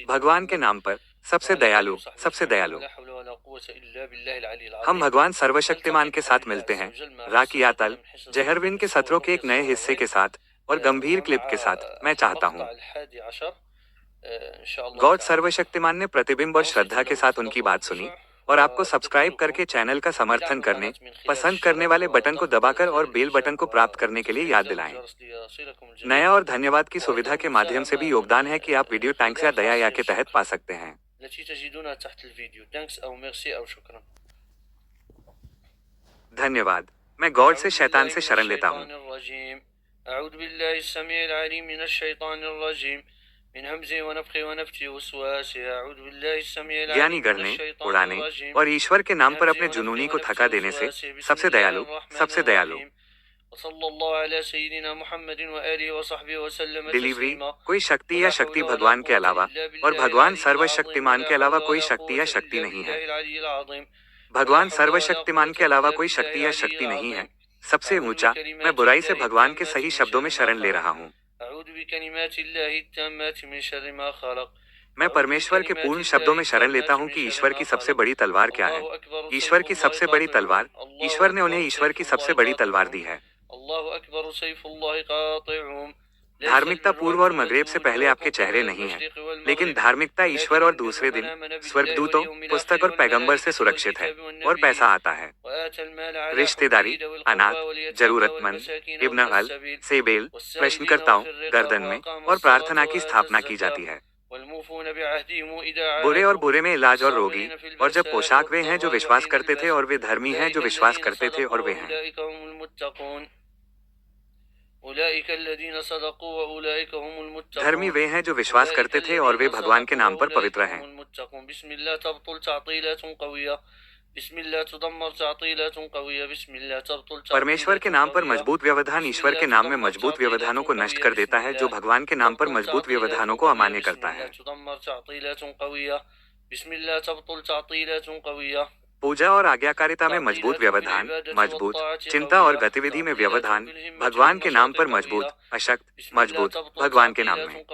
भगवान के नाम पर सबसे दयालु, सबसे दयालु। हम भगवान सर्वशक्तिमान के साथ मिलते हैं, राकियातल जहरविन के सत्रों के एक नए हिस्से के साथ और गंभीर क्लिप के साथ। मैं चाहता हूँ गॉड सर्वशक्तिमान ने प्रतिबिंब और श्रद्धा के साथ उनकी बात सुनी और आपको सब्सक्राइब करके चैनल का समर्थन करने, पसंद करने वाले बटन को दबाकर और बेल बटन को प्राप्त करने के लिए याद दिलाएं। नया और धन्यवाद की सुविधा के माध्यम से भी योगदान है कि आप वीडियो टैंक्स या दया या के तहत पा सकते हैं। धन्यवाद। मैं गॉड से शैतान से शरण लेता हूँ। ज्ञानी गढ़ने, उड़ाने और ईश्वर के नाम पर अपने जुनूनी को थका देने से सबसे दयालु, सबसे दयालु। डिलीवरी कोई शक्ति या शक्ति भगवान के अलावा और भगवान सर्वशक्तिमान के अलावा कोई शक्ति या शक्ति नहीं है। भगवान सर्वशक्तिमान के अलावा कोई शक्ति या शक्ति नहीं है। सबसे ऊंचा, मैं बुराई से भगवान के सही शब्दों में शरण ले रहा हूँ। मैं परमेश्वर के पूर्ण शब्दों में शरण लेता हूँ कि ईश्वर की सबसे बड़ी तलवार क्या है। ईश्वर की सबसे बड़ी तलवार, ईश्वर ने उन्हें ईश्वर की सबसे बड़ी तलवार दी है। धार्मिकता पूर्व और मगरेब से पहले आपके चेहरे नहीं है, लेकिन धार्मिकता ईश्वर और दूसरे दिन स्वर्गदूतों, पुस्तक और पैगंबर से सुरक्षित है और पैसा आता है। रिश्तेदारी, अनाथ, जरूरतमंद, इब्न अल सेबेल, प्रश्नकर्ताओं, गर्दन में और प्रार्थना की स्थापना की जाती है। बुरे और बुरे में इलाज और रोगी, और जब पोशाक वे हैं जो विश्वास करते थे और वे धर्मी हैं जो विश्वास करते थे और वे हैं। धर्मी वे हैं जो विश्वास करते थे और वे भगवान के नाम पर पवित्र हैं। परमेश्वर के नाम पर मजबूत व्यवधान ईश्वर के नाम में मजबूत व्यवधानों को नष्ट कर देता है जो भगवान के नाम पर मजबूत व्यवधानों को अमान्य करता है। पूजा और आज्ञाकारिता में मजबूत व्यवधान, मजबूत चिंता और गतिविधि में व्यवधान, भगवान के नाम पर मजबूत अशक्त, मजबूत भगवान के नाम में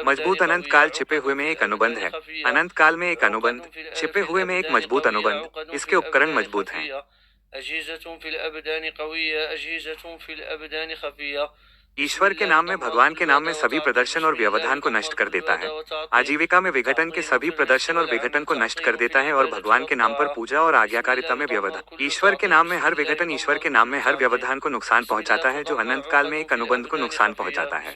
मजबूत अनंत काल छिपे हुए में एक अनुबंध है। अनंत काल में एक अनुबंध, छिपे हुए में एक मजबूत अनुबंध। इसके उपकरण मजबूत हैं। ईश्वर के नाम में भगवान के नाम में सभी प्रदर्शन और व्यवधान को नष्ट कर देता है। आजीविका में विघटन के सभी प्रदर्शन और विघटन को नष्ट कर देता है और भगवान के नाम पर पूजा और आज्ञाकारिता में व्यवधान। ईश्वर के नाम में हर विघटन ईश्वर के नाम में हर व्यवधान को नुकसान पहुंचाता है जो अनंत काल में एक अनुबंध को नुकसान पहुंचाता है।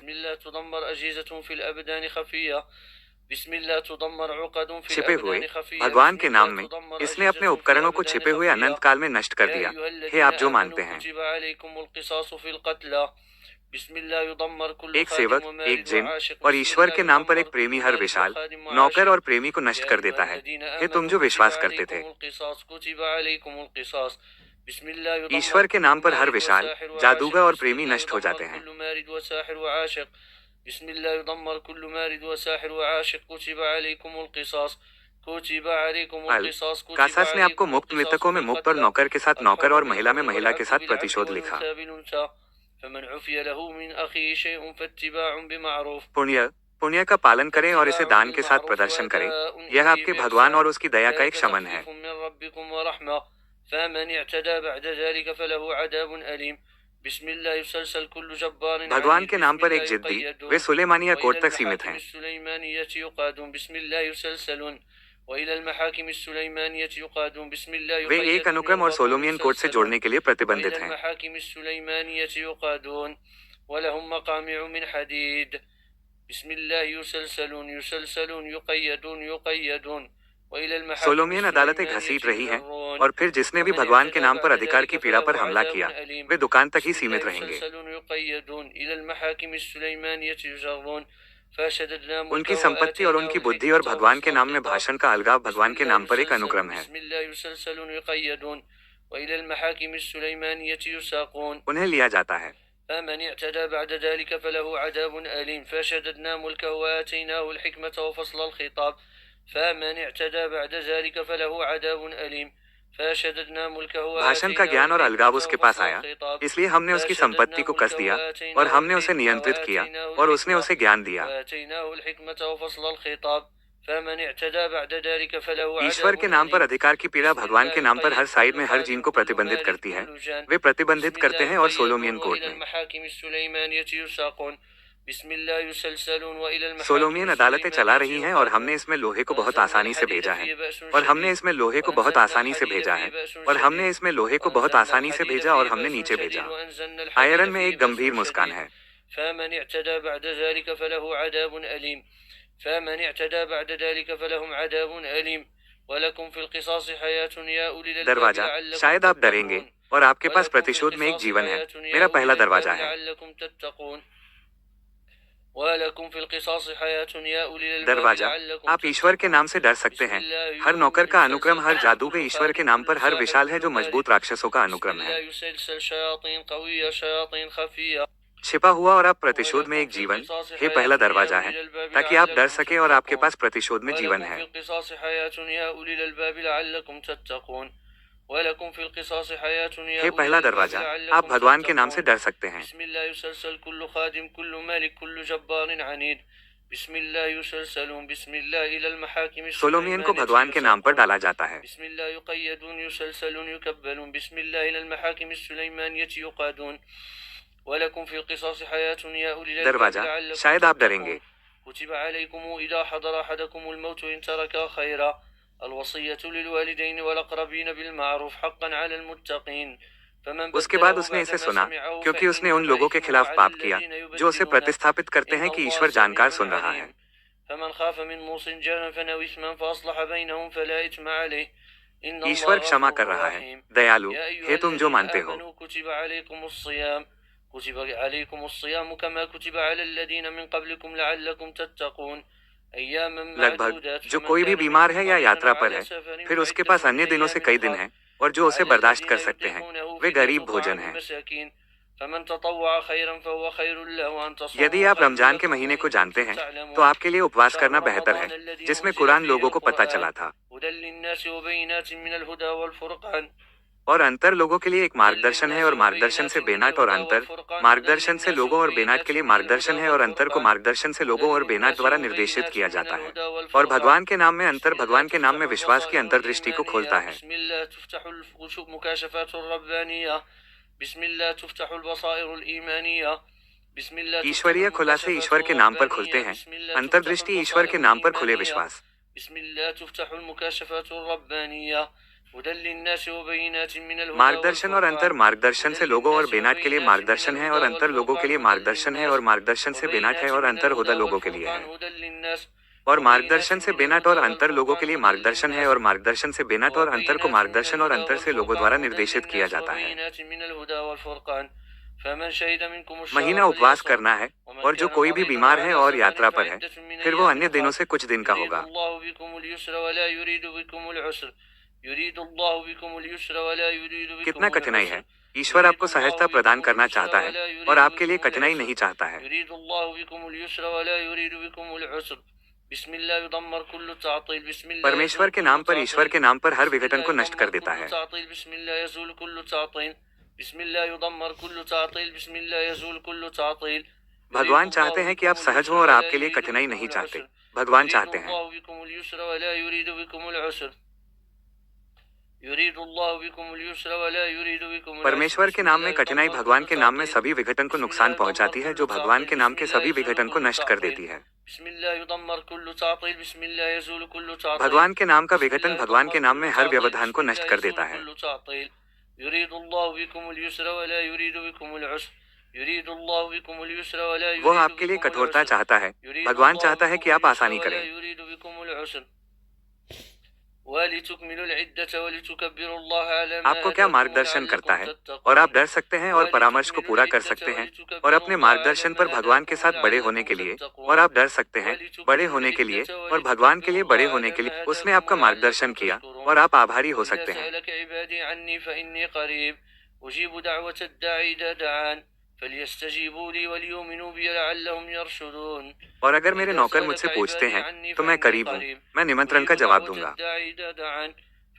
छिपे हुए भगवान के नाम में इसने अपने उपकरणों को छिपे हुए अनंत काल में नष्ट कर दिया। हे आप जो मानते हैं, एक सेवक, एक जिन और ईश्वर के नाम पर एक प्रेमी हर विशाल नौकर और प्रेमी को नष्ट कर देता है। हे तुम जो विश्वास करते थे, ईश्वर के नाम पर हर विशाल जादूगर और प्रेमी नष्ट हो जाते हैं। कासास ने आपको मुक्त मृतकों में मुक्त और नौकर के साथ नौकर और महिला में महिला के साथ प्रतिशोध लिखा। पुण्य, पुण्य का पालन करें और इसे दान के साथ प्रदर्शन करें। यह आपके भगवान और उसकी दया का एक शमन है। भगवान के नाम पर एक जिद्दी, वे सुलेमानिया कोड तक सीमित हैं। वे एक अनुक्रम और सोलोमियन कोड से जोड़ने के लिए प्रतिबंधित हैं। सोलोमियन अदालतें घसीट रही हैं और फिर जिसने भी भगवान के नाम पर अधिकार की पीड़ा पर हमला किया, वे दुकान तक ही सीमित रहेंगे। उनकी संपत्ति और उनकी बुद्धि और भगवान के नाम में भाषण का अलगाव भगवान के नाम पर एक अनुक्रम है। उन्हें लिया जाता है। भाषण का ज्ञान और अलगाव उसके पास आया, इसलिए हमने उसकी संपत्ति को कस दिया और हमने उसे नियंत्रित किया और उसने उसे ज्ञान दिया। ईश्वर के नाम पर अधिकार की पीड़ा भगवान के नाम पर हर साइड में हर जीन को प्रतिबंधित करती है। वे प्रतिबंधित करते हैं और सोलोमियन कोर्ट में सोलोमियन अदालतें चला रही हैं और हमने इसमें लोहे को बहुत आसानी से भेजा है और हमने इसमें लोहे को बहुत आसानी से भेजा है और हमने इसमें लोहे को बहुत आसानी से भेजा और हमने नीचे भेजा। आयरन में एक गंभीर मुस्कान है। दरवाजा, शायद आप डरेंगे और आपके पास प्रतिशोध में एक जीवन है। मेरा पहला दरवाजा है। दरवाजा, आप ईश्वर के नाम से डर सकते हैं। हर नौकर का अनुक्रम हर जादू के ईश्वर के नाम पर हर विशाल है जो मजबूत राक्षसों का अनुक्रम है। छिपा हुआ और आप प्रतिशोध में एक जीवन, हे पहला दरवाजा है ताकि आप डर सके और आपके पास प्रतिशोध में जीवन है। हे पहला दरवाजा, आप भगवान के नाम से डर सकते हैं। सोलोमियन को भगवान के नाम पर डाला जाता है। दरवाजा, शायद आप डरेंगे। उसके बाद उसने इसे सुना, क्योंकि उसने उन लोगों के खिलाफ पाप किया जो उसे प्रतिस्थापित करते हैं कि ईश्वर जानकार सुन रहा है। ईश्वर क्षमा कर रहा है, दयालु, हे तुम जो मानते हो। लगभग जो कोई भी बीमार है या यात्रा पर है, फिर उसके पास अन्य दिनों से कई दिन हैं और जो उसे बर्दाश्त कर सकते हैं, वे गरीब भोजन हैं। यदि आप रमजान के महीने को जानते हैं तो आपके लिए उपवास करना बेहतर है, जिसमें कुरान लोगों को पता चला था। और अंतर लोगों के लिए एक मार्गदर्शन है और मार्गदर्शन से बेनाट और अंतर मार्गदर्शन से लोगों और बेनाट के लिए मार्गदर्शन है और अंतर को मार्गदर्शन से लोगों और बेनाट द्वारा निर्देशित किया जाता है। और भगवान के नाम में अंतर भगवान के नाम में विश्वास की अंतर्दृष्टि को खोलता है। ईश्वरीय खुलासे ईश्वर के नाम पर खुलते हैं, अंतर्दृष्टि ईश्वर के नाम पर खुले विश्वास। मार्गदर्शन और अंतर मार्गदर्शन से लोगों और बेनाट के लिए मार्गदर्शन है और अंतर लोगों के लिए मार्गदर्शन है और मार्गदर्शन से बेनाट है और अंतर हुदा लोगों के लिए है। और मार्गदर्शन से बेनाट और अंतर लोगों के लिए मार्गदर्शन है और मार्गदर्शन से बेनाट और अंतर को मार्गदर्शन और अंतर से लोगों द्वारा निर्देशित किया जाता है। महीना उपवास करना है और जो कोई भी बीमार है और यात्रा पर है, फिर वो अन्य दिनों से कुछ दिन का होगा। कितना कठिनाई है, ईश्वर आपको सहजता प्रदान करना चाहता है और आपके लिए कठिनाई नहीं चाहता है। परमेश्वर के नाम पर ईश्वर के नाम पर हर विघटन को नष्ट कर देता है। भगवान चाहते हैं कि आप सहज हो और आपके लिए कठिनाई नहीं चाहते। भगवान चाहते हैं परमेश्वर के नाम में कठिनाई भगवान के नाम में सभी विघटन को नुकसान पहुंचाती है, जो भगवान के नाम के सभी विघटन को नष्ट कर देती है। भगवान के नाम का विघटन भगवान के नाम में हर व्यवधान को नष्ट कर देता है। वो आपके लिए कठोरता चाहता है, भगवान चाहता है कि आप आसानी करें। आपको क्या मार्गदर्शन करता है और आप डर सकते हैं और परामर्श को पूरा कर सकते हैं और अपने मार्गदर्शन पर भगवान के साथ बड़े होने के लिए, और आप डर सकते हैं बड़े होने के लिए और भगवान के लिए बड़े होने के लिए। उसने आपका मार्गदर्शन किया और आप आभारी हो सकते हैं। और अगर मेरे नौकर मुझसे पूछते हैं तो मैं करीब हूँ, मैं निमंत्रण का जवाब दूंगा।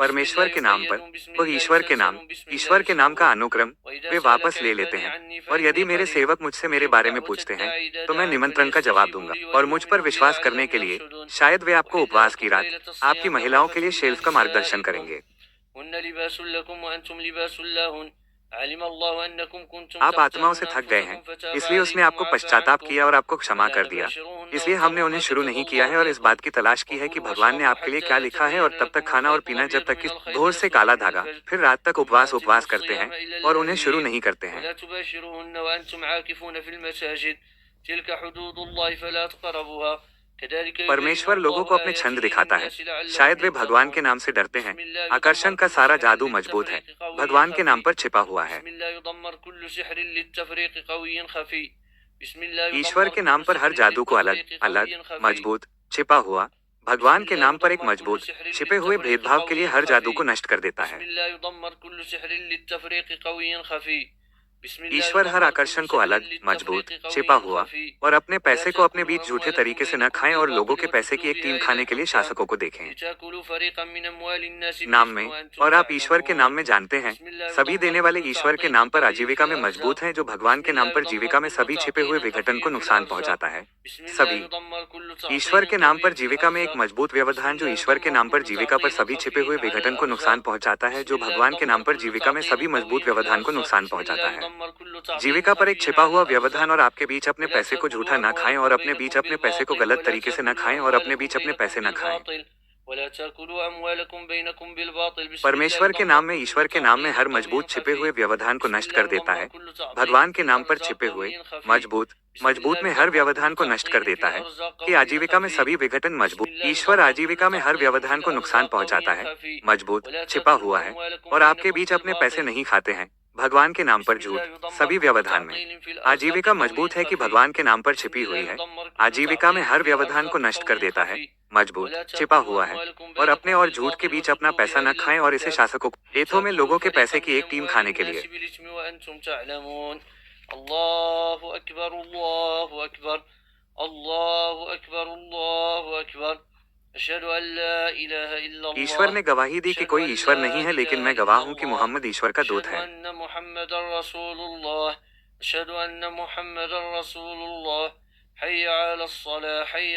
परमेश्वर के नाम पर वो ईश्वर के नाम का अनुक्रम वे वापस ले लेते हैं। और यदि मेरे सेवक मुझसे मेरे बारे में पूछते हैं तो मैं निमंत्रण का जवाब दूंगा। और मुझ पर विश्वास करने के लिए शायद वे आपको उपवास की रात, आपकी महिलाओं के लिए शेल्फ का मार्गदर्शन करेंगे। आप आत्माओं से थक गए हैं, इसलिए उसने आपको पश्चाताप किया और आपको क्षमा कर दिया। इसलिए हमने उन्हें शुरू नहीं किया है और इस बात की तलाश की है कि भगवान ने आपके लिए क्या लिखा है। और तब तक खाना और पीना जब तक कि भोर से काला धागा, फिर रात तक उपवास करते हैं और उन्हें शुरू नहीं करते हैं। परमेश्वर लोगों को अपने छंद दिखाता है। शायद वे भगवान के नाम से डरते हैं। आकर्षण का सारा जादू मजबूत है, भगवान के नाम पर छिपा हुआ है। ईश्वर के नाम पर हर जादू को अलग अलग मजबूत छिपा हुआ भगवान के नाम पर एक मजबूत छिपे हुए भेदभाव के लिए हर जादू को नष्ट कर देता है। ईश्वर हर आकर्षण को अलग मजबूत छिपा हुआ और अपने पैसे को अपने बीच झूठे तरीके से न खाएं और लोगों के पैसे की एक टीम खाने के लिए शासकों को देखें नाम में। और आप ईश्वर के नाम में जानते हैं सभी देने वाले ईश्वर के नाम पर आजीविका में मजबूत हैं, जो भगवान के नाम पर जीविका में सभी छिपे हुए विघटन को नुकसान पहुंचाता है। सभी ईश्वर के नाम पर जीविका में एक मजबूत व्यवधान जो ईश्वर के नाम पर जीविका पर सभी छिपे हुए विघटन को नुकसान पहुंचाता है, जो भगवान के नाम पर जीविका में सभी मजबूत व्यवधान को नुकसान पहुंचाता है। जीविका पर एक छिपा हुआ व्यवधान और आपके बीच अपने पैसे को झूठा न खाएं और अपने बीच अपने पैसे को गलत तरीके से न खाएं और अपने बीच अपने पैसे न खाएं। परमेश्वर के नाम में ईश्वर के नाम में हर मजबूत छिपे हुए व्यवधान को नष्ट कर देता है। भगवान के नाम पर छिपे हुए मजबूत में हर व्यवधान को नष्ट कर देता है कि आजीविका में सभी विघटन मजबूत। ईश्वर आजीविका में हर व्यवधान को नुकसान पहुंचाता है, मजबूत छिपा हुआ है और आपके बीच अपने पैसे नहीं खाते हैं। भगवान के नाम पर झूठ सभी व्यवधान में आजीविका मजबूत है कि भगवान के नाम पर छिपी हुई है। आजीविका में हर व्यवधान को नष्ट कर देता है, मजबूत छिपा हुआ है और अपने और झूठ के बीच अपना पैसा न खाएं और इसे शासकों एथों में लोगों के पैसे की एक टीम खाने के लिए। अल्लाहु अकबर अल्लाहु अकबर अल्लाहु अकबर अल्लाहु अकबर अशहदु अन ला इलाहा इल्लल्लाह। ईश्वर ने गवाही दी कि कोई ईश्वर नहीं है, लेकिन मैं गवाह हूँ कि मोहम्मद ईश्वर का दूत है। अशहदु अन्न मुहम्मदर रसूलुल्लाह। हय्य अलस सलाह हय्य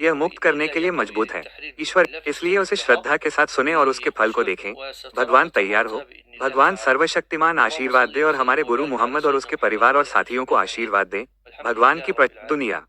यह मुक्त करने के लिए मजबूत है। ईश्वर, इसलिए उसे श्रद्धा के साथ सुने और उसके फल को देखें। भगवान तैयार हो। भगवान सर्वशक्तिमान आशीर्वाद दे और हमारे गुरु मोहम्मद और उसके परिवार और साथियों को आशीर्वाद दे। भगवान की दुनिया।